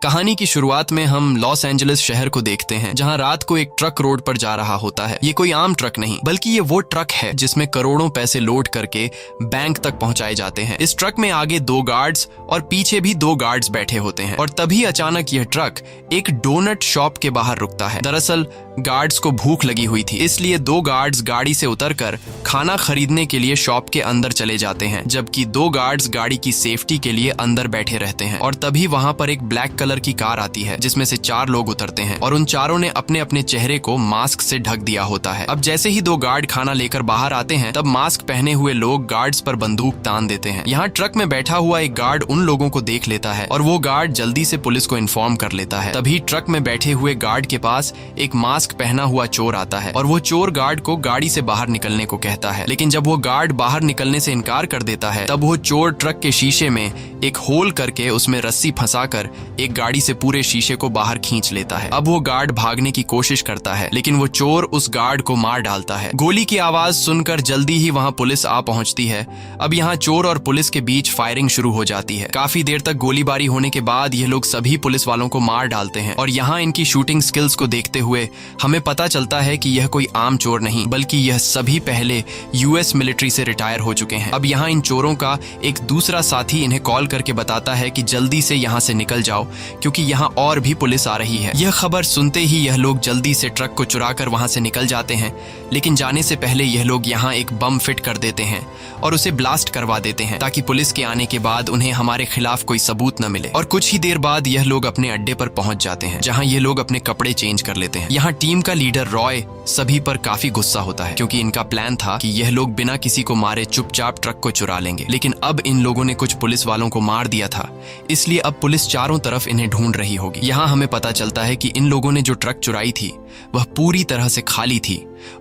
कहानी की शुरुआत में हम लॉस एंजलिस शहर को देखते हैं, जहां रात को एक ट्रक रोड पर जा रहा होता है। ये कोई आम ट्रक नहीं, बल्कि ये वो ट्रक है जिसमें करोड़ों पैसे लोड करके बैंक तक पहुंचाए जाते हैं। इस ट्रक में आगे 2 गार्ड्स और पीछे भी 2 गार्ड्स बैठे होते हैं। और तभी अचानक यह ट्रक एक डोनट शॉप के बाहर रुकता है। दरअसल गार्ड्स को भूख लगी हुई थी, इसलिए 2 गार्ड्स गाड़ी से उतरकर खाना खरीदने के लिए शॉप के अंदर चले जाते हैं, जबकि 2 गार्ड्स गाड़ी की सेफ्टी के लिए अंदर बैठे रहते हैं। और तभी वहां पर एक ब्लैक कलर की कार आती है, जिसमें से 4 लोग उतरते हैं और उन चारों ने अपने अपने चेहरे को मास्क से ढक दिया होता है। अब जैसे ही 2 गार्ड खाना लेकर बाहर आते हैं, तब मास्क पहने हुए लोग गार्ड्स पर बंदूक तान देते हैं। यहाँ ट्रक में बैठा हुआ एक गार्ड उन लोगों को देख लेता है और वो गार्ड जल्दी से पुलिस को इन्फॉर्म कर लेता है। तभी ट्रक में बैठे हुए गार्ड के पास एक मास्क पहना हुआ चोर आता है और वो चोर गार्ड को गाड़ी से बाहर निकलने को कहता है। लेकिन जब वो गार्ड बाहर निकलने से इनकार कर देता है, तब वो चोर ट्रक के शीशे में एक होल करके उसमें रस्सी फंसाकर एक गाड़ी से पूरे शीशे को बाहर खींच लेता है। अब वो गार्ड भागने की कोशिश करता है, लेकिन वो चोर उस गार्ड को मार डालता है। गोली की आवाज सुनकर जल्दी ही वहां पुलिस आ पहुंचती है। अब यहाँ चोर और पुलिस के बीच फायरिंग शुरू हो जाती है। काफी देर तक गोलीबारी होने के बाद ये लोग सभी पुलिस वालों को मार डालते हैं। और यहाँ इनकी शूटिंग स्किल्स को देखते हुए हमें पता चलता है कि यह कोई आम चोर नहीं, बल्कि यह सभी पहले यूएस मिलिट्री से रिटायर हो चुके हैं। अब यहाँ इन चोरों का एक दूसरा साथी इन्हें कॉल करके बताता है कि जल्दी से यहाँ से निकल जाओ, क्योंकि यहाँ और भी पुलिस आ रही है। यह खबर सुनते ही यह लोग जल्दी से ट्रक को चुराकर वहां से निकल जाते हैं। लेकिन जाने से पहले यह लोग यहाँ एक बम फिट कर देते हैं और उसे ब्लास्ट करवा देते हैं, ताकि पुलिस के आने के बाद उन्हें हमारे खिलाफ कोई सबूत न मिले। और कुछ ही देर बाद यह लोग अपने अड्डे पर पहुंच जाते हैं, जहां ये लोग अपने कपड़े चेंज कर लेते हैं। यहाँ टीम का लीडर रॉय सभी पर काफी गुस्सा होता है, क्योंकि इनका प्लान था कि यह लोग बिना किसी को मारे चुपचाप ट्रक को चुरा लेंगे। लेकिन अब इन लोगों ने कुछ पुलिस वालों को मार दिया था, इसलिए अब पुलिस चारों तरफ इन्हें ढूंढ रही होगी। यहाँ हमें पता चलता है कि इन लोगों ने जो ट्रक चुराई थी वह पूरी तरह से खाली थी,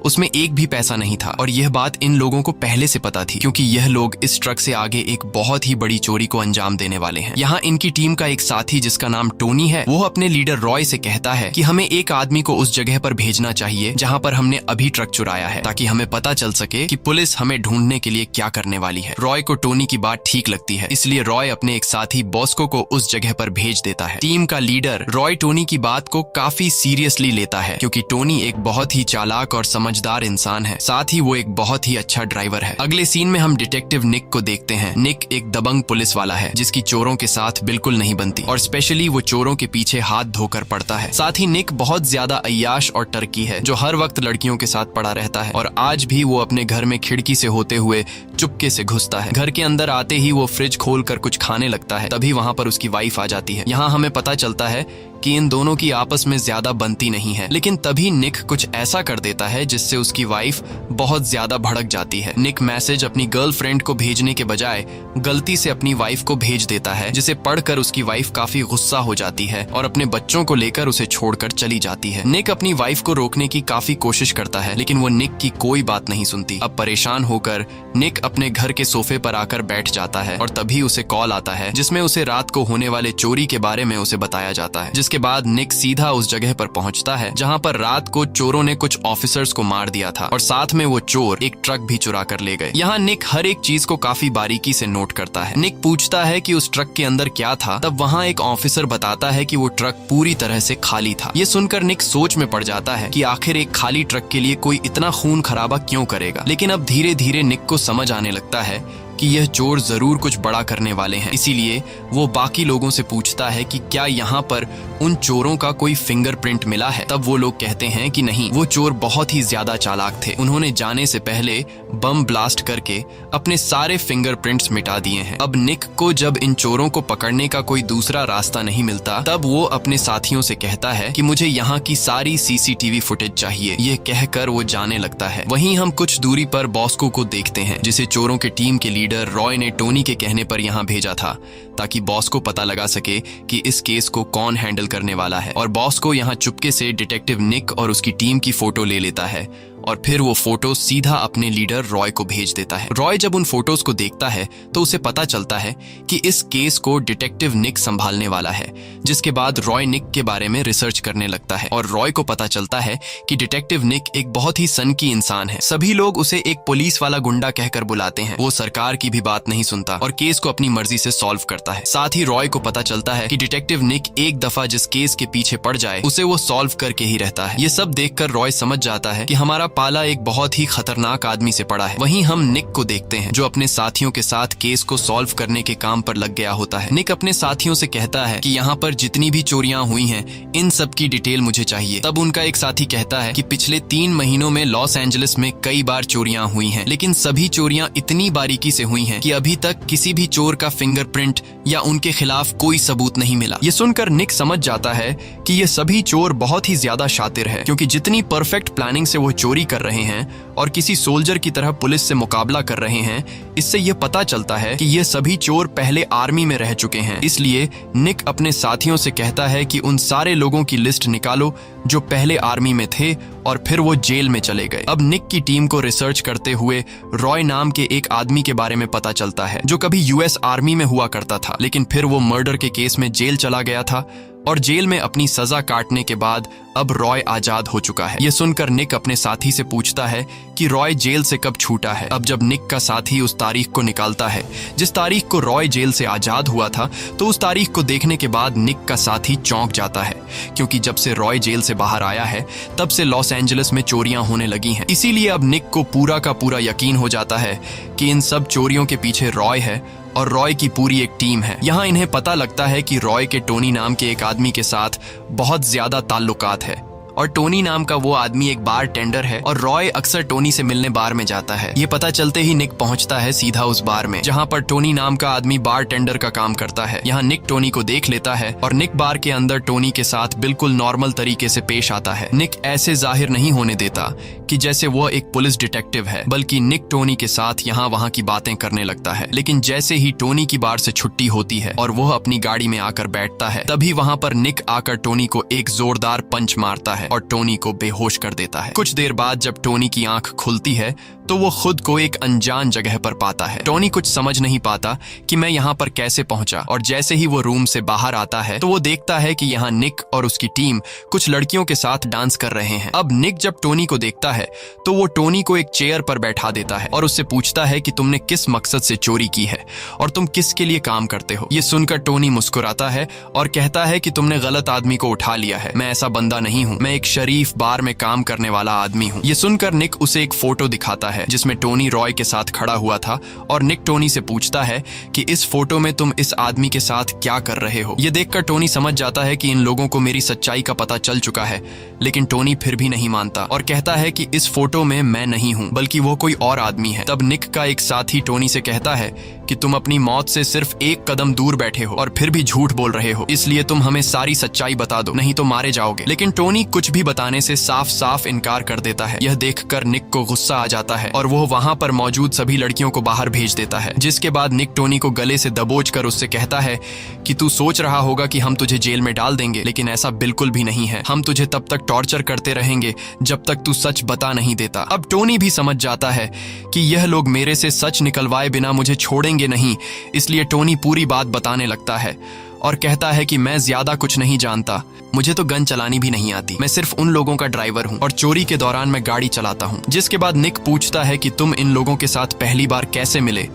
उसमें एक भी पैसा नहीं था। और यह बात इन लोगों को पहले से पता थी, क्योंकि यह लोग इस ट्रक से आगे एक बहुत ही बड़ी चोरी को अंजाम देने वाले हैं। यहाँ इनकी टीम का एक साथी जिसका नाम टोनी है, वो अपने लीडर रॉय से कहता है कि हमें एक आदमी को उस जगह पर भेजना चाहिए जहाँ पर हमने अभी ट्रक चुराया है, ताकि हमें पता चल सके कि पुलिस हमें ढूंढने के लिए क्या करने वाली है। रॉय को टोनी की बात ठीक लगती है, इसलिए रॉय अपने एक साथी बॉस्को को उस जगह पर भेज देता है। टीम का लीडर रॉय टोनी की बात को काफी सीरियसली लेता है, क्योंकि टोनी एक बहुत ही चालाक और समझदार इंसान है। साथ ही वो एक बहुत ही अच्छा ड्राइवर है। अगले सीन में हम डिटेक्टिव निक को देखते हैं। निक एक दबंग पुलिस वाला है, जिसकी चोरों के साथ बिल्कुल नहीं बनती, और स्पेशली वो चोरों के पीछे हाथ धोकर पड़ता है। साथ ही निक बहुत ज्यादा अय्याश और टर्की है, जो हर वक्त लड़कियों के साथ पड़ा रहता है। और आज भी वो अपने घर में खिड़की से होते हुए चुपके से घुसता है। घर के अंदर आते ही वो फ्रिज खोलकर कुछ खाने लगता है। तभी वहां पर उसकी वाइफ आ जाती है। यहाँ हमें पता चलता है कि इन दोनों की आपस में ज्यादा बनती नहीं है। लेकिन तभी निक कुछ ऐसा कर देता है जिससे उसकी वाइफ बहुत ज्यादा भड़क जाती है। निक मैसेज अपनी गर्लफ्रेंड को भेजने के बजाय गलती से अपनी वाइफ को भेज देता है, जिसे पढ़कर उसकी वाइफ काफी गुस्सा हो जाती है और अपने बच्चों को लेकर उसे छोड़कर चली जाती है। निक अपनी वाइफ को रोकने की काफी कोशिश करता है, लेकिन वो निक की कोई बात नहीं सुनती। अब परेशान होकर निक अपने घर के सोफे पर आकर बैठ जाता है और तभी उसे कॉल आता है, जिसमें उसे रात को होने वाले चोरी के बारे में उसे बताया जाता है। के बाद निक सीधा उस जगह पर पहुंचता है जहां पर रात को चोरों ने कुछ ऑफिसर्स को मार दिया था, और साथ में वो चोर एक ट्रक भी चुरा कर ले गए। यहाँ निक हर एक चीज को काफी बारीकी से नोट करता है। निक पूछता है कि उस ट्रक के अंदर क्या था, तब वहाँ एक ऑफिसर बताता है कि वो ट्रक पूरी तरह से खाली था। ये सुनकर निक सोच में पड़ जाता है कि आखिर एक खाली ट्रक के लिए कोई इतना खून खराबा क्यों करेगा। लेकिन अब धीरे धीरे निक को समझ आने लगता है कि यह चोर जरूर कुछ बड़ा करने वाले हैं। इसीलिए वो बाकी लोगों से पूछता है कि क्या यहाँ पर उन चोरों का कोई फिंगरप्रिंट मिला है। तब वो लोग कहते हैं कि नहीं, वो चोर बहुत ही ज्यादा चालाक थे। उन्होंने जाने से पहले बम ब्लास्ट करके अपने सारे फिंगरप्रिंट्स मिटा दिए हैं। अब निक को जब इन चोरों को पकड़ने का कोई दूसरा रास्ता नहीं मिलता, तब वो अपने साथियों से कहता है कि मुझे यहाँ की सारी सीसीटीवी फुटेज चाहिए। ये कहकर वो जाने लगता है। वहीं हम कुछ दूरी पर बॉस्को को देखते हैं, जिसे चोरों के टीम के लीडर रॉय ने टोनी के कहने पर यहाँ भेजा था, ताकि बॉस को पता लगा सके कि इस केस को कौन हैंडल करने वाला है। और बॉस को यहाँ चुपके से डिटेक्टिव निक और उसकी टीम की फोटो ले लेता है और फिर वो फोटो सीधा अपने लीडर रॉय को भेज देता है। रॉय जब उन फोटोज को देखता है तो उसे पता चलता है कि इस केस को डिटेक्टिव निक संभालने वाला है, जिसके बाद रॉय निक के बारे में रिसर्च करने लगता है और रॉय को पता चलता है कि डिटेक्टिव निक एक बहुत ही सनकी इंसान है। सभी लोग उसे एक पुलिस वाला गुंडा कहकर बुलाते हैं। वो सरकार की भी बात नहीं सुनता और केस को अपनी मर्जी से सॉल्व करता है। साथ ही रॉय को पता चलता है कि डिटेक्टिव निक एक दफा जिस केस के पीछे पड़ जाए उसे वो सॉल्व करके ही रहता है। ये सब देखकर रॉय समझ जाता है कि हमारा पाला एक बहुत ही खतरनाक आदमी से पड़ा है। वहीं हम निक को देखते हैं जो अपने साथियों के साथ केस को सॉल्व करने के काम पर लग गया होता है। निक अपने साथियों से कहता है कि यहाँ पर जितनी भी चोरियां हुई हैं इन सब की डिटेल मुझे चाहिए। तब उनका एक साथी कहता है कि पिछले 3 महीनों में लॉस एंजलिस में कई बार चोरियां हुई हैं, लेकिन सभी चोरियां इतनी बारीकी से हुई हैं कि अभी तक किसी भी चोर का फिंगरप्रिंट या उनके खिलाफ कोई सबूत नहीं मिला। ये सुनकर निक समझ जाता है कि ये सभी चोर बहुत ही ज्यादा शातिर है, क्योंकि जितनी परफेक्ट प्लानिंग से वो चोरी कर रहे हैं और किसी सोल्जर की तरह पुलिस से मुकाबला कर रहे हैं, इससे ये पता चलता है कि ये सभी चोर पहले आर्मी में रह चुके हैं। इसलिए निक अपने साथियों से कहता है कि उन सारे लोगों की लिस्ट निकालो जो पहले आर्मी में थे और फिर वो जेल में चले गए। अब निक की टीम को रिसर्च करते हुए रॉय नाम के एक आदमी के बारे में पता चलता है जो कभी यूएस आर्मी में हुआ करता था, लेकिन फिर वो मर्डर के केस में जेल चला गया था और जेल में अपनी सजा काटने के बाद अब रॉय आजाद हो चुका है। ये सुनकर निक अपने साथी से पूछता है कि रॉय जेल से कब छूटा है। अब जब निक का साथी उस तारीख को निकालता है जिस तारीख को रॉय जेल से आजाद हुआ था, तो उस तारीख को देखने के बाद निक का साथी चौंक जाता है, क्योंकि जब से रॉय जेल से बाहर आया है तब से लॉस एंजलिस में चोरियां होने लगी हैं। इसीलिए अब निक को पूरा का पूरा यकीन हो जाता है कि इन सब चोरियों के पीछे रॉय है और रॉय की पूरी एक टीम है। यहाँ इन्हें पता लगता है कि रॉय के टोनी नाम के एक आदमी के साथ बहुत ज्यादा ताल्लुकात है और टोनी नाम का वो आदमी एक बार टेंडर है और रॉय अक्सर टोनी से मिलने बार में जाता है। ये पता चलते ही निक पहुंचता है सीधा उस बार में जहां पर टोनी नाम का आदमी बार टेंडर का काम करता है। यहाँ निक टोनी को देख लेता है और निक बार के अंदर टोनी के साथ बिल्कुल नॉर्मल तरीके से पेश आता है। निक ऐसे जाहिर नहीं होने देता कि जैसे वह एक पुलिस डिटेक्टिव है, बल्कि निक टोनी के साथ यहाँ वहाँ की बातें करने लगता है। लेकिन जैसे ही टोनी की बार से छुट्टी होती है और वह अपनी गाड़ी में आकर बैठता है, तभी वहाँ पर निक आकर टोनी को एक जोरदार पंच मारता है और टोनी को बेहोश कर देता है। कुछ देर बाद जब टोनी की आंख खुलती है तो वो खुद को एक अनजान जगह पर पाता है। टोनी कुछ समझ नहीं पाता कि मैं यहाँ पर कैसे पहुंचा, और जैसे ही वो रूम से बाहर आता है तो वो देखता है कि यहाँ निक और उसकी टीम कुछ लड़कियों के साथ डांस कर रहे हैं। अब निक जब टोनी को देखता है तो वो टोनी को एक चेयर पर बैठा देता है और उससे पूछता है कि तुमने किस मकसद से चोरी की है और तुम किसके लिए काम करते हो। ये सुनकर टोनी मुस्कुराता है और कहता है कि तुमने गलत आदमी को उठा लिया है, मैं ऐसा बंदा नहीं हूँ, मैं एक शरीफ बार में काम करने वाला आदमी हूँ। ये सुनकर निक उसे एक फोटो दिखाता है जिसमें टोनी रॉय के साथ खड़ा हुआ था और निक टोनी से पूछता है कि इस फोटो में तुम इस आदमी के साथ क्या कर रहे हो। ये देखकर टोनी समझ जाता है कि इन लोगों को मेरी सच्चाई का पता चल चुका है, लेकिन टोनी फिर भी नहीं मानता और कहता है कि इस फोटो में मैं नहीं हूँ बल्कि वो कोई और आदमी है। तब निक का एक साथी टोनी से कहता है कि तुम अपनी मौत से सिर्फ एक कदम दूर बैठे हो और फिर भी झूठ बोल रहे हो, इसलिए तुम हमें सारी सच्चाई बता दो, नहीं तो मारे जाओगे। लेकिन टोनी कुछ भी बताने से साफ साफ इनकार कर देता है। यह देखकर निक को गुस्सा आ जाता है और वो वहाँ पर मौजूद सभी लड़कियों को बाहर भेज देता है, जिसके बाद निक टोनी को गले से दबोच कर उससे कहता है कि तू सोच रहा होगा कि हम तुझे जेल में डाल देंगे, लेकिन ऐसा बिल्कुल भी नहीं है। हम तुझे तब तक टॉर्चर करते रहेंगे जब तक तू सच बता नहीं देता। अब टोनी भी समझ जाता है कि यह लोग मेरे से सच निकलवाए बिना मुझे छोड़ेंगे नहीं, इसलिए टोनी पूरी बात बताने लगता है और कहता है कि मैं ज्यादा कुछ नहीं जानता, मुझे तो गन चलानी भी नहीं आती, मैं सिर्फ उन लोगों का ड्राइवर हूँ और चोरी के दौरान मैं गाड़ी चलाता हूँ। जिसके बाद निक पूछता है कि तुम इन लोगों के साथ पहली बार कैसे मिले।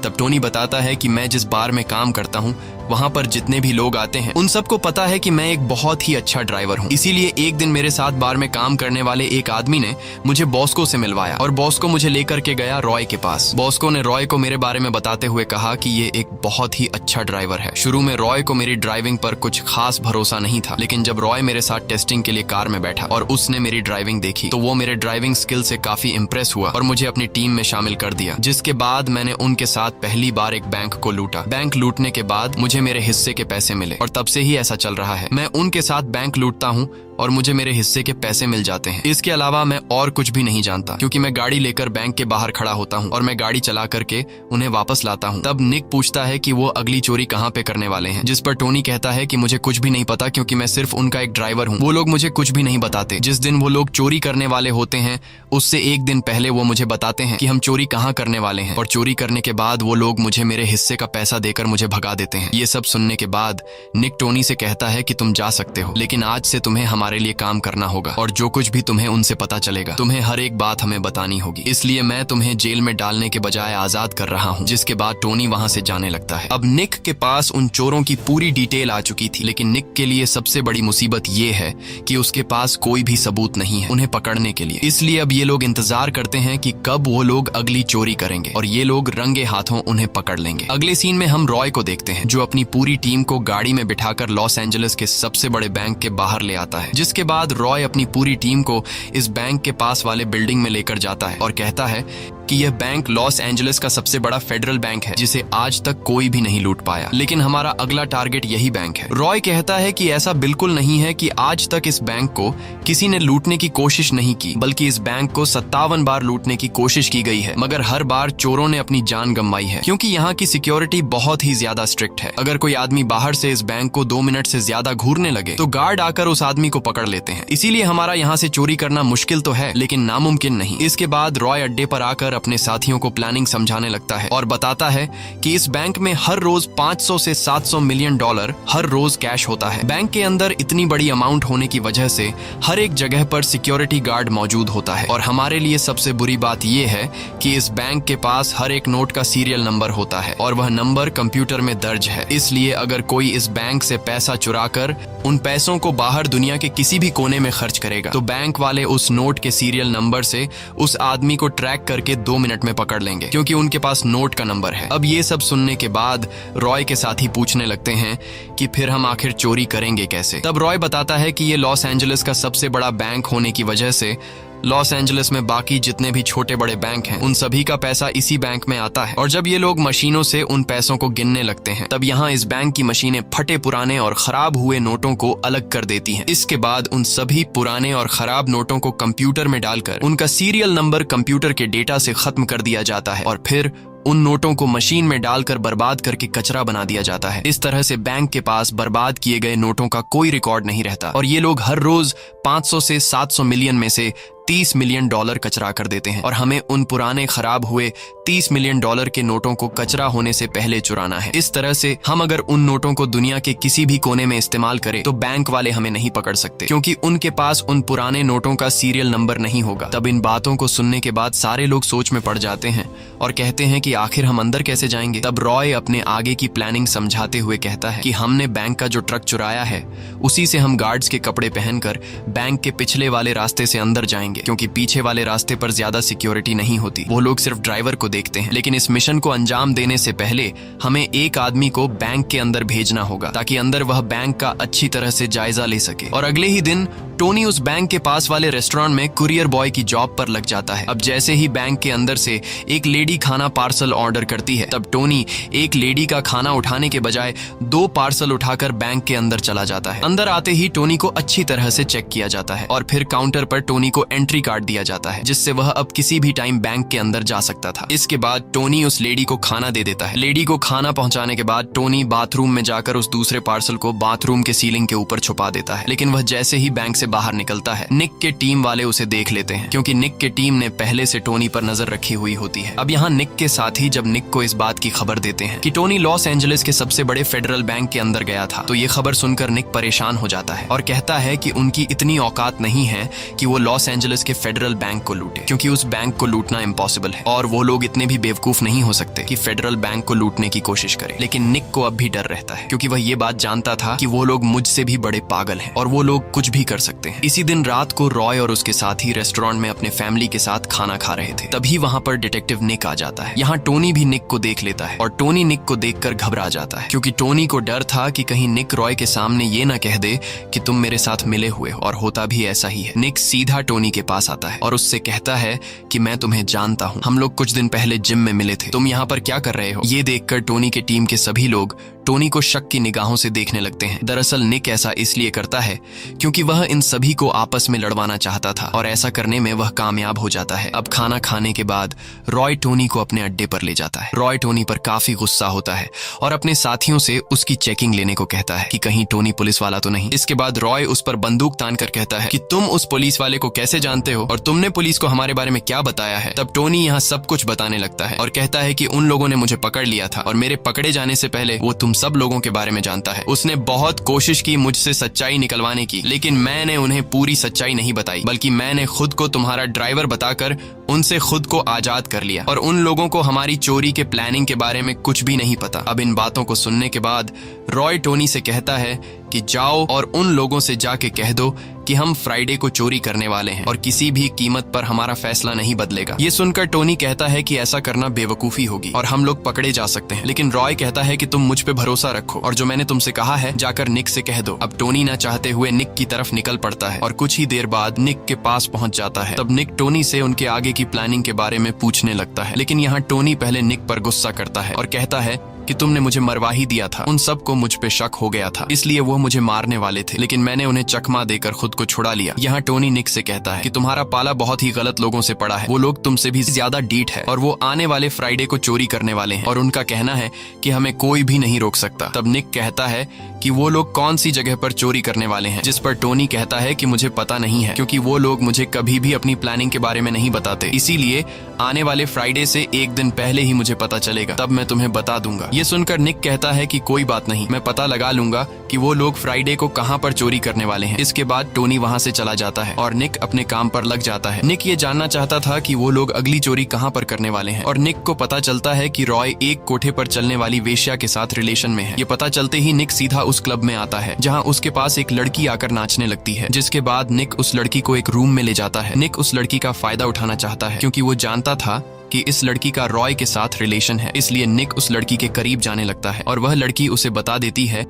तब टोनी बताता है कि मैं जिस बार में काम करता हूँ वहां पर जितने भी लोग आते हैं उन सबको पता है कि मैं एक बहुत ही अच्छा ड्राइवर हूं, इसीलिए एक दिन मेरे साथ बार में काम करने वाले एक आदमी ने मुझे बॉस्को से मिलवाया और बॉस्को मुझे लेकर के गया रॉय के पास। बॉस्को ने रॉय को मेरे बारे में बताते हुए कहा कि ये एक बहुत ही अच्छा ड्राइवर है। शुरू में रॉय को मेरी ड्राइविंग पर कुछ खास भरोसा नहीं था, लेकिन जब रॉय मेरे साथ टेस्टिंग के लिए कार में बैठा और उसने मेरी ड्राइविंग देखी तो वो मेरे ड्राइविंग स्किल से काफी इंप्रेस हुआ और मुझे अपनी टीम में शामिल कर दिया। जिसके बाद मैंने उनके साथ पहली बार एक बैंक को लूटा। बैंक लूटने के बाद मुझे मेरे हिस्से के पैसे मिले और तब से ही ऐसा चल रहा है। मैं उनके साथ बैंक लूटता हूँ और मुझे मेरे हिस्से के पैसे मिल जाते हैं। इसके अलावा मैं और कुछ भी नहीं जानता, क्योंकि मैं गाड़ी लेकर बैंक के बाहर खड़ा होता हूँ और मैं गाड़ी चला करके उन्हें वापस लाता हूँ। तब निक पूछता है कि वो अगली चोरी कहाँ पे करने वाले हैं, जिस पर टोनी कहता है कि मुझे कुछ भी नहीं पता, क्योंकि मैं सिर्फ उनका एक ड्राइवर हूँ। वो लोग मुझे कुछ भी नहीं बताते। जिस दिन वो लोग चोरी करने वाले होते हैं उससे एक दिन पहले वो मुझे बताते हैं कि हम चोरी कहाँ करने वाले हैं, और चोरी करने के बाद वो लोग मुझे मेरे हिस्से का पैसा देकर मुझे भगा देते हैं। ये सब सुनने के बाद निक टोनी से कहता है कि तुम जा सकते हो, लेकिन आज से तुम्हें हमारे लिए काम करना होगा, और जो कुछ भी तुम्हें उनसे पता चलेगा तुम्हें हर एक बात हमें बतानी होगी। इसलिए मैं तुम्हें जेल में डालने के बजाय आजाद कर रहा हूँ। जिसके बाद टोनी वहाँ से जाने लगता है। अब निक के पास उन चोरों की पूरी डिटेल आ चुकी थी, लेकिन निक के लिए सबसे बड़ी मुसीबत ये है कि उसके पास कोई भी सबूत नहीं है उन्हें पकड़ने के लिए। इसलिए अब ये लोग इंतजार करते हैं कि कब वो लोग अगली चोरी करेंगे, और ये लोग रंगे हाथों उन्हें पकड़ लेंगे। अगले सीन में हम रॉय को देखते हैं, जो अपनी पूरी टीम को गाड़ी में बिठाकर लॉस एंजलिस के सबसे बड़े बैंक के बाहर ले आता है। जिसके बाद रॉय अपनी पूरी टीम को इस बैंक के पास वाले बिल्डिंग में लेकर जाता है और कहता है कि यह बैंक लॉस एंजलिस का सबसे बड़ा फेडरल बैंक है, जिसे आज तक कोई भी नहीं लूट पाया, लेकिन हमारा अगला टारगेट यही बैंक है। रॉय कहता है कि ऐसा बिल्कुल नहीं है कि आज तक इस बैंक को किसी ने लूटने की कोशिश नहीं की, बल्कि इस बैंक को 57 बार लूटने की कोशिश की गई है, मगर हर बार चोरों ने अपनी जान गंवाई है, क्योंकि यहाँ की सिक्योरिटी बहुत ही ज्यादा स्ट्रिक्ट है। अगर कोई आदमी बाहर से इस बैंक को 2 मिनट से ज्यादा घूरने लगे तो गार्ड आकर उस आदमी को पकड़ लेते हैं। इसीलिए हमारा यहाँ से चोरी करना मुश्किल तो है, लेकिन नामुमकिन नहीं। इसके बाद रॉय अड्डे पर आकर अपने साथियों को प्लानिंग समझाने लगता है और बताता है कि इस बैंक में हर रोज 500 से 700 मिलियन डॉलर हर रोज कैश होता है। बैंक के अंदर इतनी बड़ी अमाउंट होने की वजह से हर एक जगह पर सिक्योरिटी गार्ड मौजूद होता है, और हमारे लिए सबसे बुरी बात यह है कि इस बैंक के पास हर एक नोट का सीरियल नंबर होता है, और वह नंबर कंप्यूटर में दर्ज है। इसलिए अगर कोई इस बैंक से पैसा चुराकर उन पैसों को बाहर दुनिया के किसी भी कोने में खर्च करेगा, तो बैंक वाले उस नोट के सीरियल नंबर से उस आदमी को ट्रैक करके 2 मिनट में पकड़ लेंगे, क्योंकि उनके पास नोट का नंबर है। अब ये सब सुनने के बाद रॉय के साथी पूछने लगते हैं कि फिर हम आखिर चोरी करेंगे कैसे। तब रॉय बताता है कि ये लॉस एंजलिस का सबसे बड़ा बैंक होने की वजह से लॉस एंजलिस में बाकी जितने भी छोटे बड़े बैंक हैं उन सभी का पैसा इसी बैंक में आता है, और जब ये लोग मशीनों से उन पैसों को गिनने लगते हैं तब यहाँ इस बैंक की मशीनें फटे पुराने और खराब हुए नोटों को अलग कर देती हैं। इसके बाद उन सभी पुराने और खराब नोटों को कंप्यूटर में डालकर उनका सीरियल नंबर कंप्यूटर के डेटा से खत्म कर दिया जाता है, और फिर उन नोटों को मशीन में डालकर बर्बाद करके कचरा बना दिया जाता है। इस तरह से बैंक के पास बर्बाद किए गए नोटों का कोई रिकॉर्ड नहीं रहता, और ये लोग हर रोज 500 से 700 मिलियन में से 30 मिलियन डॉलर कचरा कर देते हैं, और हमें उन पुराने खराब हुए 30 मिलियन डॉलर के नोटों को कचरा होने से पहले चुराना है। इस तरह से हम अगर उन नोटों को दुनिया के किसी भी कोने में इस्तेमाल करें तो बैंक वाले हमें नहीं पकड़ सकते, क्योंकि उनके पास उन पुराने नोटों का सीरियल नंबर नहीं होगा। तब इन बातों को सुनने के बाद सारे लोग सोच में पड़ जाते हैं और कहते हैं कि आखिर हम अंदर कैसे जाएंगे। तब रॉय अपने आगे की प्लानिंग समझाते हुए कहता है कि हमने बैंक का जो ट्रक चुराया है उसी से हम गार्ड्स के कपड़े पहनकर बैंक के पिछले वाले रास्ते से अंदर जाएंगे, क्योंकि पीछे वाले रास्ते पर ज्यादा सिक्योरिटी नहीं होती, वो लोग सिर्फ ड्राइवर को देखते हैं। लेकिन इस मिशन को अंजाम देने से पहले हमें एक आदमी को बैंक के अंदर भेजना होगा, ताकि अंदर वह बैंक का अच्छी तरह से जायजा ले सके। और अगले ही दिन टोनी उस बैंक के पास वाले रेस्टोरेंट में कुरियर बॉय की जॉब पर लग जाता है। अब जैसे ही बैंक के अंदर से एक लेडी खाना पार्सल ऑर्डर करती है, तब टोनी एक लेडी का खाना उठाने के बजाय 2 पार्सल उठाकर बैंक के अंदर चला जाता है। अंदर आते ही टोनी को अच्छी तरह से चेक किया जाता है, और फिर काउंटर पर टोनी को एंट्री कार्ड दिया जाता है, जिससे वह अब किसी भी टाइम बैंक के अंदर जा सकता था। इसके बाद टोनी उस लेडी को खाना दे देता है। लेडी को खाना पहुंचाने के बाद टोनी बाथरूम में जाकर उस दूसरे पार्सल को बाथरूम के सीलिंग के ऊपर छुपा देता है। लेकिन वह जैसे ही बैंक से बाहर निकलता है, निक के टीम वाले उसे देख लेते हैं, क्योंकि निक के टीम ने पहले से टोनी पर नजर रखी हुई होती है। अब यहाँ निक के साथी जब निक को इस बात की खबर देते हैं कि टोनी लॉस एंजलिस के सबसे बड़े फेडरल बैंक के अंदर गया था, तो ये खबर सुनकर निक परेशान हो जाता है और कहता है कि उनकी इतनी औकात नहीं है कि वो लॉस एंजलिस के फेडरल बैंक को लूटे, क्योंकि उस बैंक को लूटना इम्पॉसिबल है, और वो लोग इतने भी बेवकूफ नहीं हो सकते कि फेडरल बैंक को लूटने की कोशिश करें। लेकिन निक को अब भी डर रहता है, क्योंकि वह ये बात जानता था कि वो लोग मुझसे भी बड़े पागल हैं और वो लोग कुछ भी कर सकते हैं। इसी दिन रात को रॉय और उसके साथी रेस्टोरेंट में अपने फैमिली के साथ खाना खा रहे थे। तभी वहां पर डिटेक्टिव निक आ जाता है। यहाँ टोनी भी निक को देख लेता है, और टोनी निक को देखकर घबरा जाता है, क्योंकि टोनी को डर था कि कहीं निक रॉय के सामने ये ना कह दे कि तुम मेरे साथ मिले हुए हो, और होता भी ऐसा ही है। निक सीधा टोनी के पास आता है और उससे कहता है कि मैं तुम्हें जानता हूँ, हम लोग कुछ दिन पहले जिम में मिले थे, तुम यहाँ पर क्या कर रहे हो। ये देखकर टोनी के टीम के सभी लोग टोनी को शक की निगाहों से देखने लगते हैं। दरअसल निक ऐसा इसलिए करता है क्योंकि वह इन सभी को आपस में लड़वाना चाहता था और ऐसा करने में वह कामयाब हो जाता है। अब खाना खाने के बाद रॉय टोनी को अपने अड्डे पर ले जाता है। रॉय टोनी पर काफी गुस्सा होता है और अपने साथियों से उसकी चेकिंग लेने को कहता है कि कहीं टोनी पुलिस वाला तो नहीं। इसके बाद रॉय उस पर बंदूक तान कर कहता है कि तुम उस पुलिस वाले को कैसे जानते हो और तुमने पुलिस को हमारे बारे में क्या बताया है। तब टोनी यहाँ सब कुछ बताने लगता है और कहता है कि उन लोगों ने मुझे पकड़ लिया था और मेरे पकड़े जाने से पहले वो तुम सब लोगों के बारे में जानता है। उसने बहुत कोशिश की मुझसे सच्चाई निकलवाने की, लेकिन मैंने उन्हें पूरी सच्चाई नहीं बताई, बल्कि मैंने खुद को तुम्हारा ड्राइवर बताकर उनसे खुद को आजाद कर लिया और उन लोगों को हमारी चोरी के प्लानिंग के बारे में कुछ भी नहीं पता। अब इन बातों को सुनने के बाद रॉय टोनी से कहता है कि जाओ और उन लोगों से जाके कह दो कि हम फ्राइडे को चोरी करने वाले हैं और किसी भी कीमत पर हमारा फैसला नहीं बदलेगा। ये सुनकर टोनी कहता है कि ऐसा करना बेवकूफी होगी और हम लोग पकड़े जा सकते हैं, लेकिन रॉय कहता है कि तुम मुझ पे भरोसा रखो और जो मैंने तुमसे कहा है जाकर निक से कह दो। अब टोनी ना चाहते हुए निक की तरफ निकल पड़ता है और कुछ ही देर बाद निक के पास पहुंच जाता है। तब निक टोनी से उनके आगे की प्लानिंग के बारे में पूछने लगता है, लेकिन यहाँ टोनी पहले निक पर गुस्सा करता है और कहता है कि तुमने मुझे मरवा ही दिया था। उन सबको मुझ पे शक हो गया था, इसलिए वो मुझे मारने वाले थे, लेकिन मैंने उन्हें चकमा देकर खुद को छुड़ा लिया। यहाँ टोनी निक से कहता है कि तुम्हारा पाला बहुत ही गलत लोगों से पड़ा है, वो लोग तुमसे भी ज्यादा डीठ है और वो आने वाले फ्राइडे को चोरी करने वाले हैं और उनका कहना है कि हमें कोई भी नहीं रोक सकता। तब निक कहता है कि वो लोग कौन सी जगह पर चोरी करने वाले हैं, जिस पर टोनी कहता है कि मुझे पता नहीं है क्योंकि वो लोग मुझे कभी भी अपनी प्लानिंग के बारे में नहीं बताते, इसीलिए आने वाले फ्राइडे से एक दिन पहले ही मुझे पता चलेगा, तब मैं तुम्हें बता दूंगा। ये सुनकर निक कहता है कि कोई बात नहीं, मैं पता लगा लूंगा कि वो लोग फ्राइडे को कहां पर चोरी करने वाले हैं। इसके बाद टोनी वहां से चला जाता है और निक अपने काम पर लग जाता है। निक ये जानना चाहता था कि वो लोग अगली चोरी कहां पर करने वाले हैं और निक को पता चलता है कि रॉय एक कोठे पर चलने वाली वेश्या के साथ रिलेशन में है। ये पता चलते ही निक सीधा उस क्लब में आता है जहां उसके पास एक लड़की आकर नाचने लगती है, जिसके बाद निक उस लड़की को एक रूम में ले जाता है। निक उस लड़की का फायदा उठाना चाहता है क्योंकि वो जानता था कि इस लड़की का रॉय के साथ रिलेशन है, इसलिए निक उस लड़की के करीब जाने लगता है और वह लड़की उसे बता देती है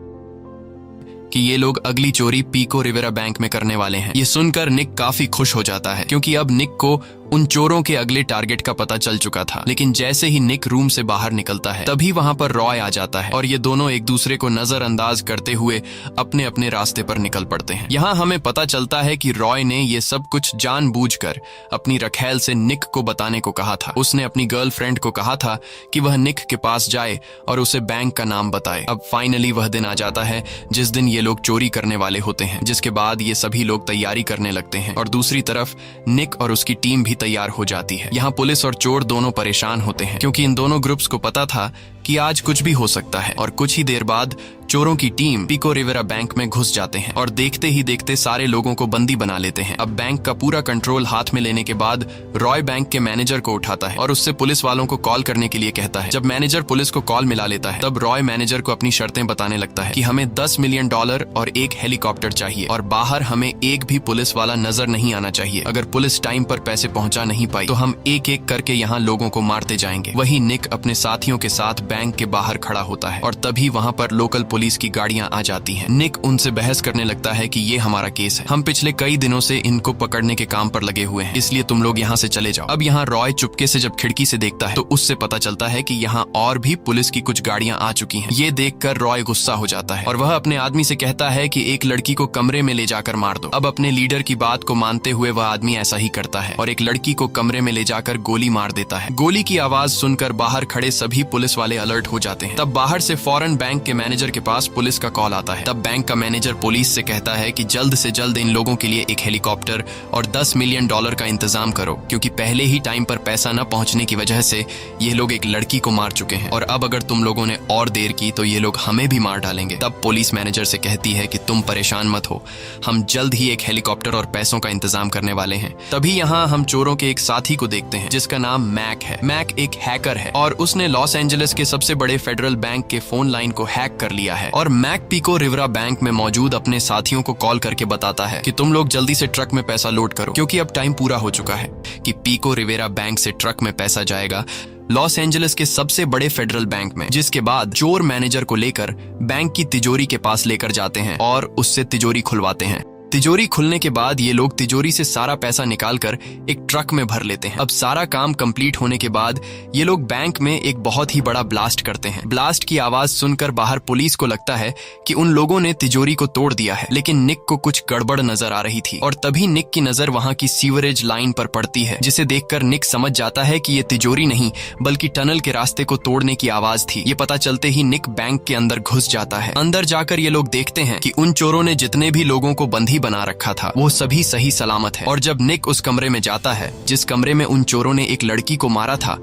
कि ये लोग अगली चोरी पीको रिवेरा बैंक में करने वाले हैं। ये सुनकर निक काफी खुश हो जाता है क्योंकि अब निक को उन चोरों के अगले टारगेट का पता चल चुका था। लेकिन जैसे ही निक रूम से बाहर निकलता है तभी वहां पर रॉय आ जाता है और ये दोनों एक दूसरे को नजरअंदाज करते हुए अपने अपने रास्ते पर निकल पड़ते हैं। यहाँ हमें पता चलता है कि रॉय ने ये सब कुछ जानबूझकर अपनी रखैल से निक को बताने को कहा था। उसने अपनी गर्लफ्रेंड को कहा था कि वह निक के पास जाए और उसे बैंक का नाम बताए। अब फाइनली वह दिन आ जाता है जिस दिन ये लोग चोरी करने वाले होते हैं, जिसके बाद ये सभी लोग तैयारी करने लगते हैं और दूसरी तरफ निक और उसकी टीम भी तैयार हो जाती है। यहाँ पुलिस और चोर दोनों परेशान होते हैं क्योंकि इन दोनों ग्रुप्स को पता था कि आज कुछ भी हो सकता है और कुछ ही देर बाद चोरों की टीम पीको रिवेरा बैंक में घुस जाते हैं और देखते ही देखते सारे लोगों को बंदी बना लेते हैं। अब बैंक का पूरा कंट्रोल हाथ में लेने के बाद रॉय बैंक के मैनेजर को उठाता है और उससे पुलिस वालों को कॉल करने के लिए कहता है। जब मैनेजर पुलिस को कॉल मिला लेता है तब रॉय मैनेजर को अपनी शर्तें बताने लगता है कि हमें $10 मिलियन और एक हेलीकॉप्टर चाहिए और बाहर हमें एक भी पुलिस वाला नजर नहीं आना चाहिए। अगर पुलिस टाइम पर पैसे पहुंचा नहीं पाई तो हम एक एक करके यहाँ लोगों को मारते जाएंगे। वही निक अपने साथियों के साथ बैंक के बाहर खड़ा होता है और तभी वहाँ पर लोकल पुलिस की गाड़ियां आ जाती हैं। निक उनसे बहस करने लगता है कि ये हमारा केस है, हम पिछले कई दिनों से इनको पकड़ने के काम पर लगे हुए हैं, इसलिए तुम लोग यहाँ से चले जाओ। अब यहाँ रॉय चुपके से जब खिड़की से देखता है तो उससे पता चलता है कि यहाँ और भी पुलिस की कुछ गाड़ियां आ चुकी हैं। ये देखकर रॉय गुस्सा हो जाता है और वह अपने आदमी से कहता है कि एक लड़की को कमरे में ले जाकर मार दो। अब अपने लीडर की बात को मानते हुए वह आदमी ऐसा ही करता है और एक लड़की को कमरे में ले जाकर गोली मार देता है। गोली की आवाज सुनकर बाहर खड़े सभी पुलिस वाले अलर्ट हो जाते हैं। तब बाहर से फौरन बैंक के मैनेजर के पास पुलिस का कॉल आता है। तब बैंक का मैनेजर पुलिस से कहता है कि जल्द से जल्द इन लोगों के लिए एक हेलीकॉप्टर और $10 मिलियन का इंतजाम करो क्योंकि पहले ही टाइम पर पैसा न पहुंचने की वजह से ये लोग एक लड़की को मार चुके हैं और अब अगर तुम लोगों ने और देर की तो ये लोग हमें भी मार डालेंगे। तब पुलिस मैनेजर से कहती है कि तुम परेशान मत हो, हम जल्द ही एक हेलीकॉप्टर और पैसों का इंतजाम करने वाले हैं। तभी यहाँ हम चोरों के एक साथी को देखते हैं जिसका नाम मैक है। मैक एक हैकर है और उसने लॉस एंजलिस के सबसे बड़े फेडरल बैंक के फोन लाइन को हैक कर लिया है और मैक पीको रिवेरा बैंक में मौजूद अपने साथियों को कॉल करके बताता है कि तुम लोग जल्दी से ट्रक में पैसा लोड करो क्योंकि अब टाइम पूरा हो चुका है कि पीको रिवेरा बैंक से ट्रक में पैसा जाएगा लॉस एंजलिस के सबसे बड़े फेडरल बैंक में, जिसके बाद चोर मैनेजर को लेकर बैंक की तिजोरी के पास लेकर जाते हैं और उससे तिजोरी खुलवाते हैं। तिजोरी खुलने के बाद ये लोग तिजोरी से सारा पैसा निकालकर एक ट्रक में भर लेते हैं। अब सारा काम कंप्लीट होने के बाद ये लोग बैंक में एक बहुत ही बड़ा ब्लास्ट करते हैं। ब्लास्ट की आवाज सुनकर बाहर पुलिस को लगता है कि उन लोगों ने तिजोरी को तोड़ दिया है, लेकिन निक को कुछ गड़बड़ नजर आ रही थी और तभी निक की नजर वहां की सीवरेज लाइन पर पड़ती है, जिसे देखकर निक समझ जाता है कि ये तिजोरी नहीं बल्कि टनल के रास्ते को तोड़ने की आवाज थी। ये पता चलते ही निक बैंक के अंदर घुस जाता है। अंदर जाकर ये लोग देखते हैं कि उन चोरों ने जितने भी लोगों को बंदी बना रखा था वो सभी सही सलामत है। और जब निक उस कमरे में जाता है जिस कमरे में उन चोरों ने एक लड़की को मारा था,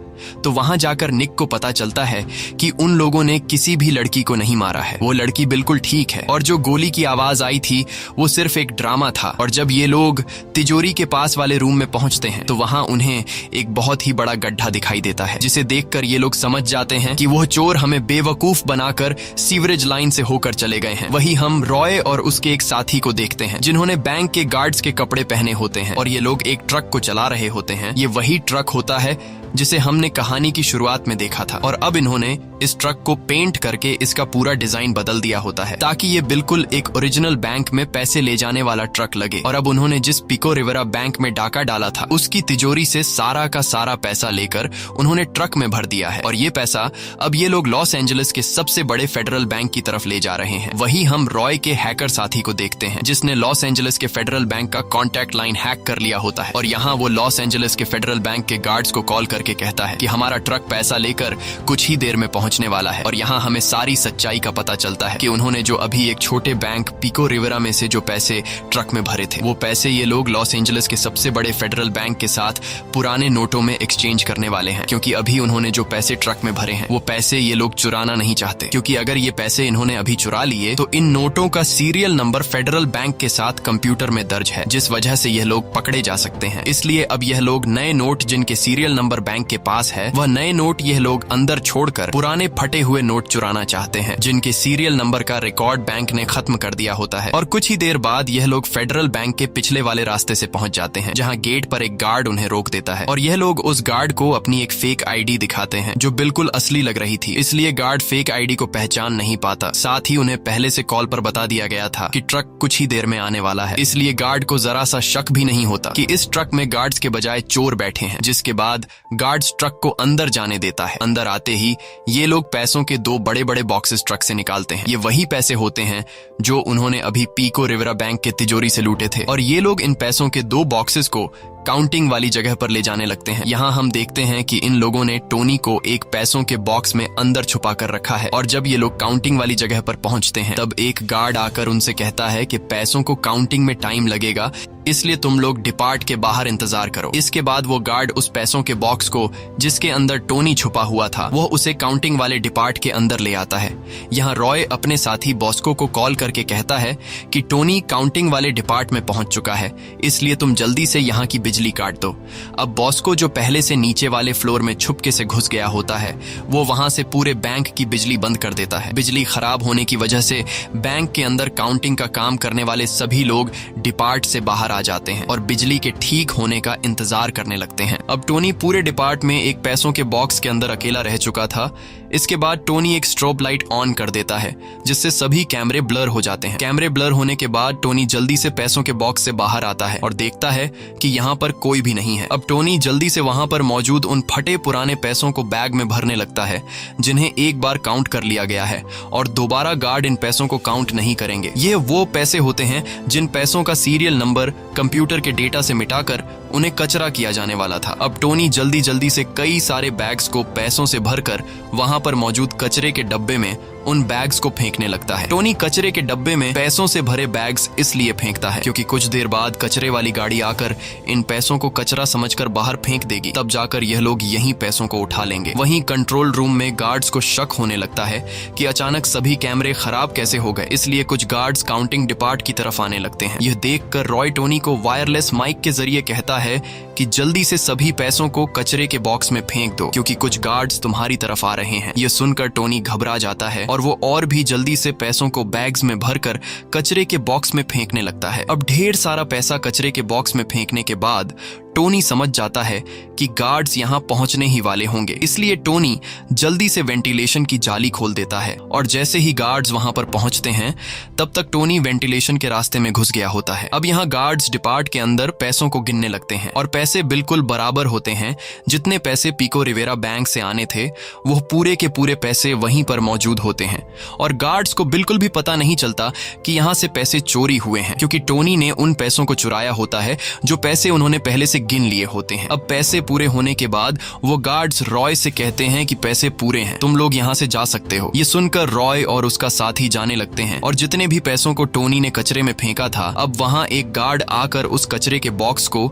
तो वहां जाकर निक को पता चलता है कि उन लोगों ने किसी भी लड़की को नहीं मारा है, वो लड़की बिल्कुल ठीक है और जो गोली की आवाज आई थी वो सिर्फ एक ड्रामा था। और जब ये लोग तिजोरी के पास वाले रूम में पहुंचते हैं तो वहां उन्हें एक बहुत ही बड़ा गड्ढा दिखाई देता है, जिसे देखकर ये लोग समझ जाते हैं कि वो चोर हमें बेवकूफ बनाकर सीवरेज लाइन से होकर चले गए हैं। वही हम रॉय और उसके एक साथी को देखते हैं जिन्होंने बैंक के गार्ड्स के कपड़े पहने होते हैं और ये लोग एक ट्रक को चला रहे होते हैं। ये वही ट्रक होता है जिसे हमने कहानी की शुरुआत में देखा था और अब इन्होंने इस ट्रक को पेंट करके इसका पूरा डिजाइन बदल दिया होता है ताकि ये बिल्कुल एक ओरिजिनल बैंक में पैसे ले जाने वाला ट्रक लगे। और अब उन्होंने जिस पिको रिवेरा बैंक में डाका डाला था उसकी तिजोरी से सारा का सारा पैसा लेकर उन्होंने ट्रक में भर दिया है और ये पैसा अब ये लोग लॉस एंजलिस के सबसे बड़े फेडरल बैंक की तरफ ले जा रहे हैं। वही हम रॉय के हैकर साथी को देखते हैं जिसने लॉस एंजलिस के फेडरल बैंक का कॉन्टैक्ट लाइन हैक कर लिया होता है और यहाँ वो लॉस एंजलिस के फेडरल बैंक के गार्ड्स को कॉल करके कहता है कि हमारा ट्रक पैसा लेकर कुछ ही देर में पहुंचने वाला है। और यहाँ हमें सारी सच्चाई का पता चलता है कि उन्होंने जो अभी एक छोटे बैंक पिको रिवेरा में से जो पैसे ट्रक में भरे थे वो पैसे ये लोग लॉस एंजलिस के सबसे बड़े फेडरल बैंक के साथ पुराने नोटों में एक्सचेंज करने वाले हैं, क्योंकि अभी उन्होंने जो पैसे ट्रक में भरे हैं वो पैसे ये लोग चुराना नहीं चाहते, क्योंकि अगर ये पैसे इन्होंने अभी चुरा लिए तो इन नोटों का सीरियल नंबर फेडरल बैंक के साथ कंप्यूटर में दर्ज है, जिस वजह से यह लोग पकड़े जा सकते हैं। इसलिए अब यह लोग नए नोट जिनके सीरियल नंबर बैंक के पास है वह नए नोट यह लोग अंदर छोड़कर पुराने फटे हुए नोट चुराना चाहते हैं जिनके सीरियल नंबर का रिकॉर्ड बैंक ने खत्म कर दिया होता है। और कुछ ही देर बाद यह लोग फेडरल बैंक के पिछले वाले रास्ते से पहुंच जाते हैं जहां गेट पर एक गार्ड उन्हें रोक देता है और यह लोग उस गार्ड को अपनी एक फेक आईडी दिखाते हैं जो बिल्कुल असली लग रही थी। इसलिए गार्ड फेक आईडी को पहचान नहीं पाता। साथ ही उन्हें पहले से कॉल पर बता दिया गया था कि ट्रक कुछ ही देर में आने वाला है, इसलिए गार्ड को जरा सा शक भी नहीं होता कि इस ट्रक में गार्ड्स के बजाय चोर बैठे हैं। जिसके बाद गार्ड्स ट्रक को अंदर जाने देता है। अंदर आते ही ये लोग पैसों के 2 बड़े बड़े बॉक्सेस ट्रक से निकालते हैं। ये वही पैसे होते हैं जो उन्होंने अभी पिको रिवेरा बैंक के तिजोरी से लूटे थे और ये लोग इन पैसों के 2 बॉक्सेस को काउंटिंग वाली जगह पर ले जाने लगते हैं। यहाँ हम देखते हैं कि इन लोगों ने टोनी को एक पैसों के बॉक्स में अंदर छुपा कर रखा है और जब ये लोग काउंटिंग वाली जगह पर पहुंचते हैं तब एक गार्ड आकर उनसे कहता है कि पैसों को काउंटिंग में टाइम लगेगा, इसलिए तुम लोग डिपार्ट के बाहर इंतजार करो। इसके बाद वो गार्ड उस पैसों के बॉक्स को जिसके अंदर टोनी छुपा हुआ था वो उसे काउंटिंग वाले डिपार्ट के अंदर ले आता है। यहाँ रॉय अपने साथी बॉस्को को कॉल करके कहता है कि टोनी काउंटिंग वाले डिपार्ट में पहुंच चुका है, इसलिए तुम जल्दी से यहाँ की बिजली काट दो। अब बॉस्को जो पहले से नीचे वाले फ्लोर में छुपके से घुस गया होता है वो वहां से पूरे बैंक की बिजली बंद कर देता है। बिजली खराब होने की वजह से बैंक के अंदर काउंटिंग का काम करने वाले सभी लोग डिपार्ट से बाहर आ जाते हैं और बिजली के ठीक होने का इंतजार करने लगते हैं। अब टोनी पूरे डिपार्ट में एक पैसों के बॉक्स के अंदर अकेला रह चुका था। इसके बाद टोनी एक स्ट्रोब लाइट ऑन कर देता है जिससे सभी कैमरे ब्लर हो जाते हैं। कैमरे ब्लर होने के बाद टोनी जल्दी से पैसों के बॉक्स से बाहर आता है और देखता है कि यहाँ पर कोई भी नहीं है। अब टोनी जल्दी से वहां पर मौजूद उन फटे पुराने पैसों को बैग में भरने लगता है जिन्हें एक बार काउंट कर लिया गया है और दोबारा गार्ड इन पैसों को काउंट नहीं करेंगे। ये वो पैसे होते हैं जिन पैसों का सीरियल नंबर कंप्यूटर के डेटा से मिटाकर उन्हें कचरा किया जाने वाला था। अब टोनी जल्दी जल्दी से कई सारे बैग्स को पैसों से भरकर वहां पर मौजूद कचरे के डब्बे में उन बैग्स को फेंकने लगता है। टोनी कचरे के डब्बे में पैसों से भरे बैग्स इसलिए फेंकता है क्योंकि कुछ देर बाद कचरे वाली गाड़ी आकर इन पैसों को कचरा समझकर बाहर फेंक देगी, तब जाकर यह लोग यहीं पैसों को उठा लेंगे। वहीं कंट्रोल रूम में गार्ड्स को शक होने लगता है कि अचानक सभी कैमरे खराब कैसे हो गए, इसलिए कुछ गार्ड्स काउंटिंग डिपार्ट की तरफ आने लगते हैं। यह देखकर रॉय टोनी को वायरलेस माइक के जरिए कहता है कि जल्दी से सभी पैसों को कचरे के बॉक्स में फेंक दो क्योंकि कुछ गार्ड्स तुम्हारी तरफ आ रहे हैं। यह सुनकर टोनी घबरा जाता है और वो और भी जल्दी से पैसों को बैग्स में भरकर कचरे के बॉक्स में फेंकने लगता है। अब ढेर सारा पैसा कचरे के बॉक्स में फेंकने के बाद टोनी समझ जाता है कि गार्ड्स यहाँ पहुंचने ही वाले होंगे, इसलिए टोनी जल्दी से वेंटिलेशन की जाली खोल देता है। और जैसे ही गार्ड्स वहां पर पहुंचते हैं तब तक टोनी वेंटिलेशन के रास्ते में घुस गया होता है। अब यहाँ गार्ड्स डिपार्ट के अंदर पैसों को गिनने लगते हैं और पैसे बिल्कुल बराबर होते हैं। जितने पैसे पिको रिवेरा बैंक से आने थे वो पूरे के पूरे पैसे वहीं पर मौजूद होते हैं और गार्ड्स को बिल्कुल भी पता नहीं चलता कि यहाँ से पैसे चोरी हुए हैं, क्योंकि टोनी ने उन पैसों को चुराया होता है जो पैसे उन्होंने पहले से गिन लिए होते हैं। अब पैसे पूरे होने के बाद वो गार्ड्स रॉय से कहते हैं कि पैसे पूरे हैं, तुम लोग यहाँ से जा सकते हो। ये सुनकर रॉय और उसका साथी जाने लगते हैं और जितने भी पैसों को टोनी ने कचरे में फेंका था, अब वहां एक गार्ड आकर उस कचरे के बॉक्स को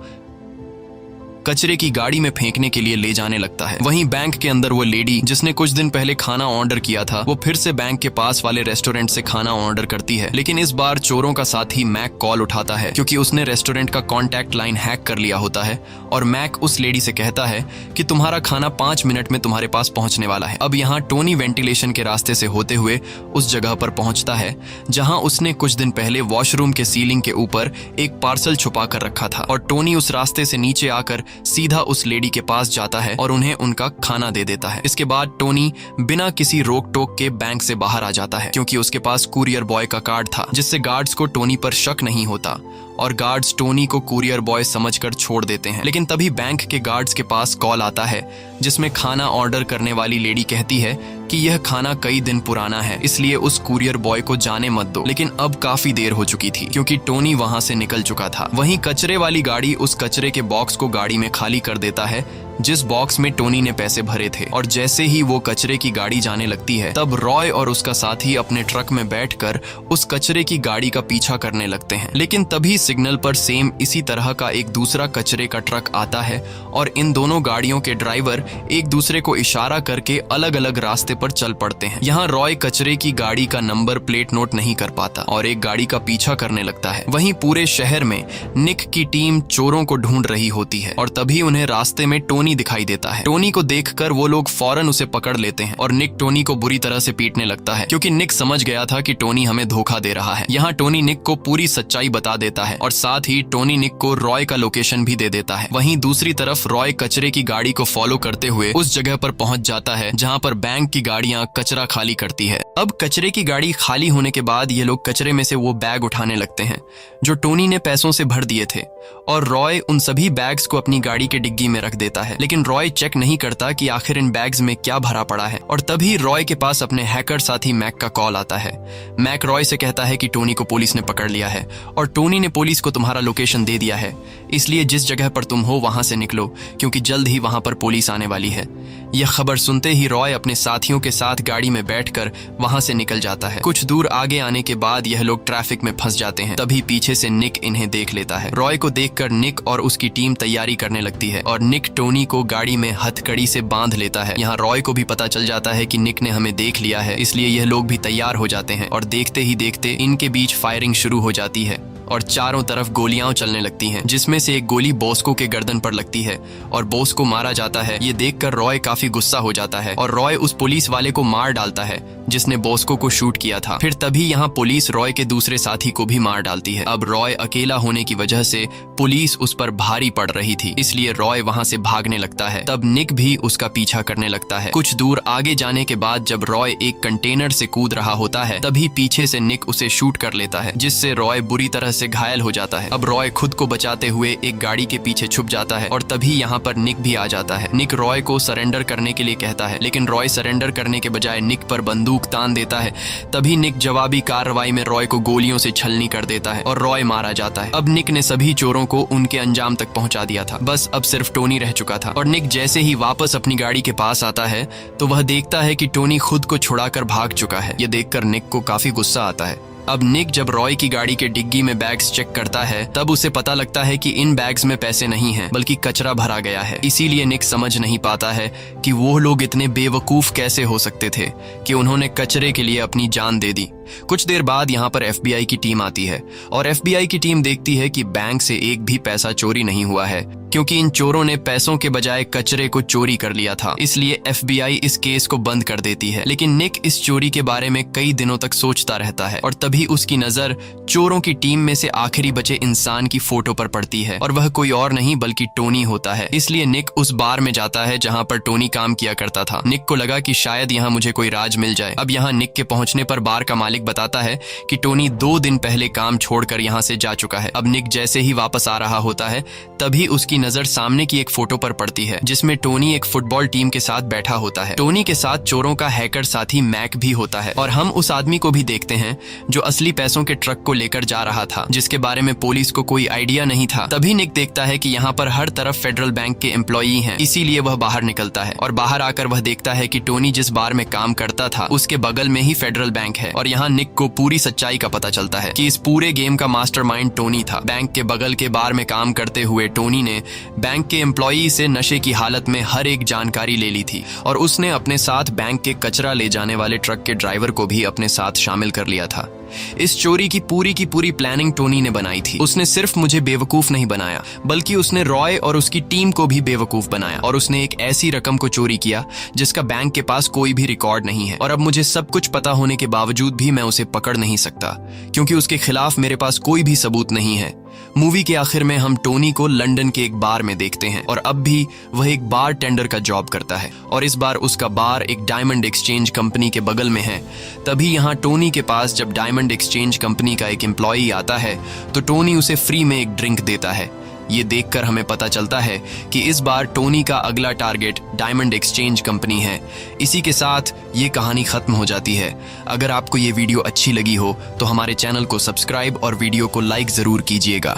कचरे की गाड़ी में फेंकने के लिए ले जाने लगता है। वहीं बैंक के अंदर वो लेडी जिसने कुछ दिन पहले खाना ऑर्डर किया था, वो फिर से बैंक के पास वाले रेस्टोरेंट से खाना ऑर्डर करती है, लेकिन इस बार चोरों का साथी मैक कॉल उठाता है क्योंकि उसने रेस्टोरेंट का कॉन्टैक्ट लाइन हैक कर लिया होता है और मैक उस लेडी से कहता है कि तुम्हारा खाना 5 मिनट में तुम्हारे पास पहुंचने वाला है। अब यहाँ टोनी वेंटिलेशन के रास्ते से होते हुए उस जगह पर पहुंचता है जहां उसने कुछ दिन पहले वॉशरूम के सीलिंग के ऊपर एक पार्सल छुपा कर रखा था और टोनी उस रास्ते से नीचे आकर सीधा उस लेडी के पास जाता है और उन्हें उनका खाना दे देता है। इसके बाद टोनी बिना किसी रोक टोक के बैंक से बाहर आ जाता है क्योंकि उसके पास कुरियर बॉय का कार्ड था, जिससे गार्ड्स को टोनी पर शक नहीं होता और गार्ड्स टोनी को कुरियर बॉय समझकर छोड़ देते हैं। लेकिन तभी बैंक के गार्ड्स के पास कॉल आता है जिसमें खाना ऑर्डर करने वाली लेडी कहती है कि यह खाना कई दिन पुराना है, इसलिए उस कुरियर बॉय को जाने मत दो। लेकिन अब काफी देर हो चुकी थी क्योंकि टोनी वहां से निकल चुका था। वहीं कचरे वाली गाड़ी उस कचरे के बॉक्स को गाड़ी में खाली कर देता है जिस बॉक्स में टोनी ने पैसे भरे थे और जैसे ही वो कचरे की गाड़ी जाने लगती है तब रॉय और उसका साथी अपने ट्रक में बैठकर उस कचरे की गाड़ी का पीछा करने लगते हैं। लेकिन तभी सिग्नल पर सेम इसी तरह का एक दूसरा कचरे का ट्रक आता है और इन दोनों गाड़ियों के ड्राइवर एक दूसरे को इशारा करके अलग अलग रास्ते पर चल पड़ते हैं। यहाँ रॉय कचरे की गाड़ी का नंबर प्लेट नोट नहीं कर पाता और एक गाड़ी का पीछा करने लगता है। वहीं पूरे शहर में निक की टीम चोरों को ढूंढ रही होती है और तभी उन्हें रास्ते में टोनी दिखाई देता है। टोनी को देखकर वो लोग फौरन उसे पकड़ लेते हैं और निक टोनी को बुरी तरह से पीटने लगता है क्योंकि निक समझ गया था कि टोनी हमें धोखा दे रहा है। यहाँ टोनी निक को पूरी सच्चाई बता देता है और साथ ही टोनी निक को रॉय का लोकेशन भी दे देता है। वहीं दूसरी तरफ रॉय कचरे की गाड़ी को फॉलो करते हुए उस जगह पर पहुंच जाता है जहां पर बैंक की गाड़ियां कचरा खाली करती है। अब कचरे की गाड़ी खाली होने के बाद ये लोग कचरे में से वो बैग उठाने लगते हैं जो टोनी ने पैसों से भर दिए थे और रॉय उन सभी बैग्स को अपनी गाड़ी के डिग्गी में रख देता है। लेकिन रॉय चेक नहीं करता कि आखिर इन बैग्स में क्या भरा पड़ा है और तभी रॉय के पास अपने हैकर साथी मैक का कॉल आता है। मैक रॉय से कहता है कि टोनी को पुलिस ने पकड़ लिया है और टोनी ने पुलिस को तुम्हारा लोकेशन दे दिया है, इसलिए जिस जगह पर तुम हो वहां से निकलो क्योंकि जल्द ही वहां पर पुलिस आने वाली है। यह खबर सुनते ही रॉय अपने साथियों के साथ गाड़ी में बैठकर वहां से निकल जाता है। कुछ दूर आगे आने के बाद यह लोग ट्रैफिक में फंस जाते हैं। तभी पीछे से निक इन्हें देख लेता है। रॉय को देखकर निक और उसकी टीम तैयारी करने लगती है और निक टोनी को गाड़ी में हथकड़ी से बांध लेता है। यहाँ रॉय को भी पता चल जाता है कि निक ने हमें देख लिया है, इसलिए यह लोग भी तैयार हो जाते हैं और देखते ही देखते इनके बीच फायरिंग शुरू हो जाती है और चारों तरफ गोलियां चलने लगती हैं, जिसमें से एक गोली बॉस्को के गर्दन पर लगती है और बॉस्को मारा जाता है। ये देखकर रॉय काफी गुस्सा हो जाता है और रॉय उस पुलिस वाले को मार डालता है जिसने बॉस्को को शूट किया था। फिर तभी यहाँ पुलिस रॉय के दूसरे साथी को भी मार डालती है। अब रॉय अकेला होने की वजह से पुलिस उस पर भारी पड़ रही थी, इसलिए रॉय वहां से भागने लगता है। तब निक भी उसका पीछा करने लगता है। कुछ दूर आगे जाने के बाद जब रॉय एक कंटेनर से कूद रहा होता है तभी पीछे से निक उसे शूट कर लेता है, जिससे रॉय बुरी तरह से घायल हो जाता है। अब रॉय खुद को बचाते हुए एक गाड़ी के पीछे छुप जाता है और तभी यहाँ पर निक भी आ जाता है। निक रॉय को सरेंडर करने के लिए कहता है, लेकिन रॉय सरेंडर करने के बजाय निक पर बंदूक तान देता है। तभी निक जवाबी कार्रवाई में रॉय को गोलियों से छलनी कर देता है और रॉय मारा जाता है। अब निक ने सभी चोरों को उनके अंजाम तक पहुंचा दिया था, बस अब सिर्फ टोनी रह चुका था। और निक जैसे ही वापस अपनी गाड़ी के पास आता है तो वह देखता है कि टोनी खुद को छुड़ाकर भाग चुका है। यह देखकर निक को काफी गुस्सा आता है। अब निक जब रॉय की गाड़ी के डिग्गी में बैग्स चेक करता है तब उसे पता लगता है कि इन बैग्स में पैसे नहीं हैं बल्कि कचरा भरा गया है। इसीलिए निक समझ नहीं पाता है कि वो लोग इतने बेवकूफ कैसे हो सकते थे कि उन्होंने कचरे के लिए अपनी जान दे दी। कुछ देर बाद यहाँ पर FBI की टीम आती है और FBI की टीम देखती है कि बैंक से एक भी पैसा चोरी नहीं हुआ है, क्योंकि इन चोरों ने पैसों के बजाय कचरे को चोरी कर लिया था। इसलिए FBI इस केस को बंद कर देती है। लेकिन निक इस चोरी के बारे में कई दिनों तक सोचता रहता है और तभी उसकी नजर चोरों की टीम में से आखिरी बचे इंसान की फोटो पर पड़ती है और वह कोई और नहीं बल्कि टोनी होता है। इसलिए निक उस बार में जाता है जहाँ पर टोनी काम किया करता था। निक को लगा कि शायद यहाँ मुझे कोई राज मिल जाए। अब यहाँ निक के पहुंचने पर बार का मालिक बताता है कि टोनी 2 दिन पहले काम छोड़कर यहाँ से जा चुका है। अब निक जैसे ही वापस आ रहा होता है तभी उसकी नजर सामने की एक फोटो पर पड़ती है जिसमें टोनी एक फुटबॉल टीम के साथ बैठा होता है। टोनी के साथ चोरों का हैकर साथी मैक भी होता है और हम उस आदमी को भी देखते हैं जो असली पैसों के ट्रक को लेकर जा रहा था, जिसके बारे में पुलिस को कोई आइडिया नहीं था। तभी निक देखता है कि यहाँ पर हर तरफ फेडरल बैंक के एम्प्लॉई हैं, इसीलिए वह बाहर निकलता है और बाहर आकर वह देखता है कि टोनी जिस बार में काम करता था उसके बगल में ही फेडरल बैंक है। और यहाँ निक को पूरी सच्चाई का पता चलता है कि इस पूरे गेम का मास्टरमाइंड टोनी था। बैंक के बगल के बार में काम करते हुए टोनी ने बैंक के एम्प्लॉई से नशे की हालत में हर एक जानकारी ले ली थी और उसने अपने साथ बैंक के कचरा ले जाने वाले ट्रक के ड्राइवर को भी अपने साथ शामिल कर लिया था। इस चोरी की पूरी प्लानिंग टोनी ने बनाई थी। उसने सिर्फ मुझे बेवकूफ नहीं बनाया बल्कि उसने रॉय और उसकी टीम को भी बेवकूफ बनाया और उसने एक ऐसी रकम को चोरी किया जिसका बैंक के पास कोई भी रिकॉर्ड नहीं है। और अब मुझे सब कुछ पता होने के बावजूद भी मैं उसे पकड़ नहीं सकता क्योंकि उसके खिलाफ मेरे पास कोई भी सबूत नहीं है। मूवी के आखिर में हम टोनी को लंदन के एक बार में देखते हैं और अब भी वह एक बार टेंडर का जॉब करता है और इस बार उसका बार एक डायमंड एक्सचेंज कंपनी के बगल में है। तभी यहाँ टोनी के पास जब डायमंड एक्सचेंज कंपनी का एक एम्प्लॉई आता है तो टोनी उसे फ्री में एक ड्रिंक देता है। ये देखकर हमें पता चलता है कि इस बार टोनी का अगला टारगेट डायमंड एक्सचेंज कंपनी है। इसी के साथ ये कहानी खत्म हो जाती है। अगर आपको ये वीडियो अच्छी लगी हो तो हमारे चैनल को सब्सक्राइब और वीडियो को लाइक जरूर कीजिएगा।